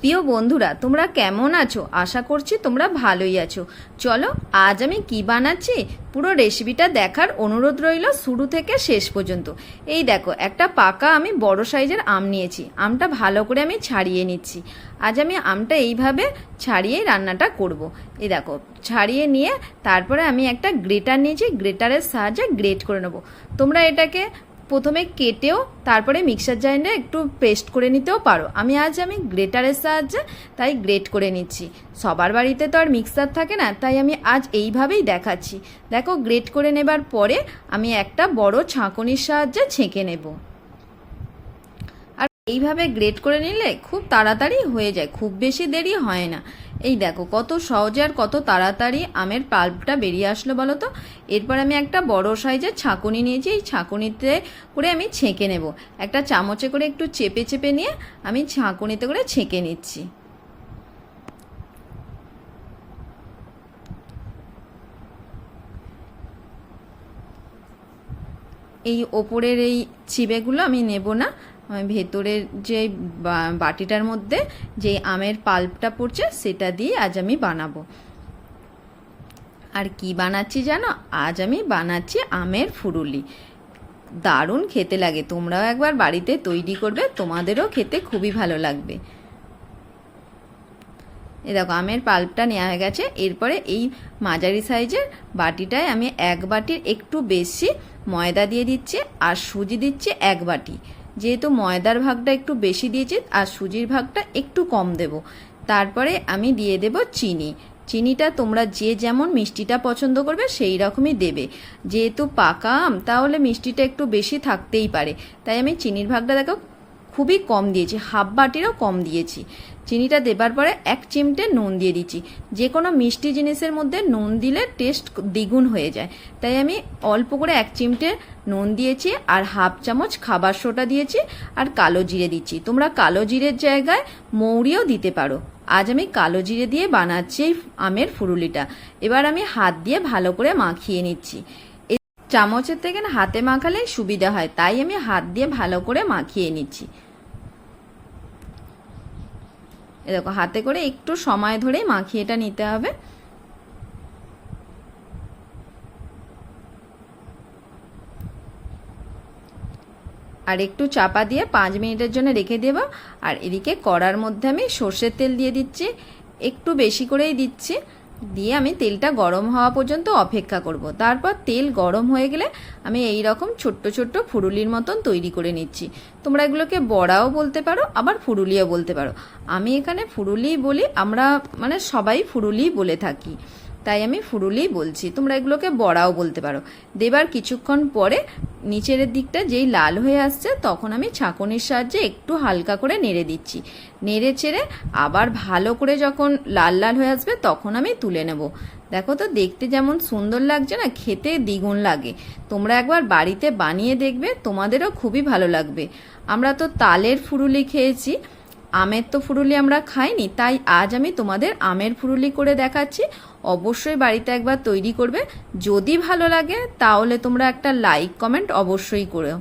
প্রিয় বন্ধুরা, তোমরা কেমন আছো? আশা করছি তোমরা ভালোই আছো। চলো আজ আমি কি বানাচ্ছি পুরো রেসিপিটা দেখার অনুরোধ রইল শুরু থেকে শেষ পর্যন্ত। এই দেখো, একটা পাকা আমি বড় সাইজের আম নিয়েছি। আমটা ভালো করে আমি ছাড়িয়ে নিচ্ছি। আজ আমি আমটা এইভাবে ছাড়িয়ে রান্নাটা করব। এই দেখো, ছাড়িয়ে নিয়ে তারপরে আমি একটা গ্রেটার নিয়েছি, গ্রেটারের সাহায্যে গ্রেট করে নেব। তোমরা এটাকে প্রথমে কেটেও তারপরে মিক্সার জারে একটু পেস্ট করে নিতেও পারো। আমি গ্রেটারের সাহায্যে তাই গ্রেট করে নিচ্ছি। সবার বাড়িতে তো আর মিক্সার থাকে না, তাই আমি আজ এইভাবেই দেখাচ্ছি। দেখো, গ্রেট করে নেবার পরে আমি একটা বড় ছাঁকনির সাহায্যে ছেঁকে নেব। আর এইভাবে গ্রেট করে নিলে খুব তাড়াতাড়ি হয়ে যায়, খুব বেশি দেরি হয় না। এই দেখো কত সহজে আর কত তাড়াতাড়ি আমের পাল্পটা বেরিয়ে আসলো বলো তো। এরপর আমি একটা বড় সাইজের ছাঁকুনি নিয়েছি। এই ছাঁকুনিতে করে আমি ছেঁকে নেব। একটা চামচে করে একটু চেপে চেপে নিয়ে আমি ছাঁকুনিতে করে ছেঁকে নিচ্ছি। এই ওপরের এই চিবেগুলো আমি নেব না। ভেতরের যে বাটিটার মধ্যে যে আমের পাল্পটা পড়ছে সেটা দিয়ে আজ আমি বানাবো। আর কি বানাচ্ছি জানো? আজ আমি বানাচ্ছি আমের ফুরুলি। দারুণ খেতে লাগে, তোমরাও একবার বাড়িতে তৈরি করবে, তোমাদেরও খেতে খুবই ভালো লাগবে। এই দেখো, আমের পাল্পটা নেওয়া হয়ে গেছে। এরপরে এই মাঝারি সাইজের বাটিটায় আমি এক বাটির একটু বেশি ময়দা দিয়ে দিচ্ছি আর সুজি দিচ্ছি এক বাটি। যেহেতু ময়দার ভাগটা একটু বেশি দিয়েছি আর সুজির ভাগটা একটু কম দেব। তারপরে আমি দিয়ে দেব চিনি। চিনিটা তোমরা যে যেমন মিষ্টিটা পছন্দ করবে সেই রকমই দেবে। যেহেতু পাকা আম, তাহলে মিষ্টিটা একটু বেশি থাকতেই পারে, তাই আমি চিনির ভাগটা দেখো খুবই কম দিয়েছি, হাফ বাটিরও কম দিয়েছি। চিনিটা দেবার পরে এক চিমটে নুন দিয়ে দিচ্ছি। যে কোনো মিষ্টি জিনিসের মধ্যে নুন দিলে টেস্ট দ্বিগুণ হয়ে যায়, তাই আমি অল্প করে এক চিমটে নুন দিয়েছি আর হাফ চামচ খাবার সোডা দিয়েছি আর কালো জিরে দিচ্ছি। তোমরা কালো জিরের জায়গায় মৌরিও দিতে পারো। আজ আমি কালো জিরে দিয়ে বানাচ্ছি এই আমের ফুরুলিটা। এবার আমি হাত দিয়ে ভালো করে মাখিয়ে নিচ্ছি। চামচের থেকে না হাতে মাখালে সুবিধা হয়, তাই আমি হাত দিয়ে ভালো করে মাখিয়ে নিচ্ছি। দেখো, হাতে করে একটু সময় ধরে মাখিয়েটা নিতে হবে। আর একটু চাপা দিয়ে 5 মিনিটের জন্য রেখে দেব। আর এদিকে কড়ার মধ্যে আমি সর্ষের তেল দিয়ে দিচ্ছি, একটু বেশি করেই দিচ্ছি। দিয়ে আমি তেলটা গরম হওয়া পর্যন্ত অপেক্ষা করব। তারপর তেল গরম হয়ে গেলে আমি এই রকম ছোট্ট ছোট্ট ফুরুলির মতন তৈরি করে নিচ্ছি। তোমরা এগুলোকে বড়াও বলতে পারো, আবার ফুরুলিও বলতে পারো। আমি এখানে ফুরুলি বলি, আমরা সবাই ফুরুলি বলে থাকি, তাই আমি ফুরুলি বলছি। তোমরা এগুলোকে বড়াও বলতে পারো। দেবার কিছুক্ষণ পরে নিচের দিকটা যেই লাল হয়ে আসছে, তখন আমি ছাঁকনির সাহায্যে একটু হালকা করে নেড়ে দিচ্ছি। নেড়ে চেড়ে আবার ভালো করে যখন লাল লাল হয়ে আসবে তখন আমি তুলে নেব। দেখো তো, দেখতে যেমন সুন্দর লাগছে না, খেতে দ্বিগুণ লাগে। তোমরা একবার বাড়িতে বানিয়ে দেখবে, তোমাদেরও খুবই ভালো লাগবে। আমরা তো তালের ফুরুলি খেয়েছি, আমের তো ফুরুলি আমরা খাইনি, তাই আজ আমি তোমাদের আমের ফুরুলি করে দেখাচ্ছি। অবশ্যই বাড়িতে একবার তৈরি করবে। যদি ভালো লাগে তাহলে তোমরা একটা লাইক কমেন্ট অবশ্যই করো।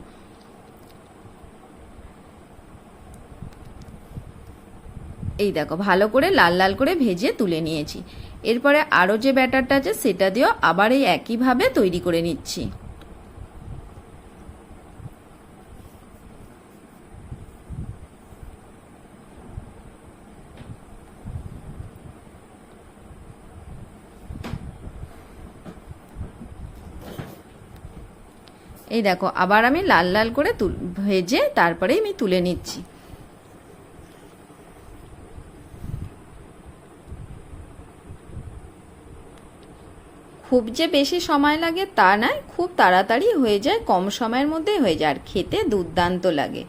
এই দেখো, ভালো করে লাল লাল করে ভেজে তুলে নিয়েছি। এরপরে আরও যে ব্যাটারটা আছে সেটা দিয়েও আবার এই একইভাবে তৈরি করে নিচ্ছি। এই দেখো, আবার আমি লাল লাল করে ভেজে তারপরেই আমি তুলে নিচ্ছি। খুব যে বেশি সময় লাগে তা নয়, খুব তাড়াতাড়ি হয়ে যায়, কম সময়ের মধ্যেই হয়ে যায়, আর খেতে দুর্দান্ত লাগে।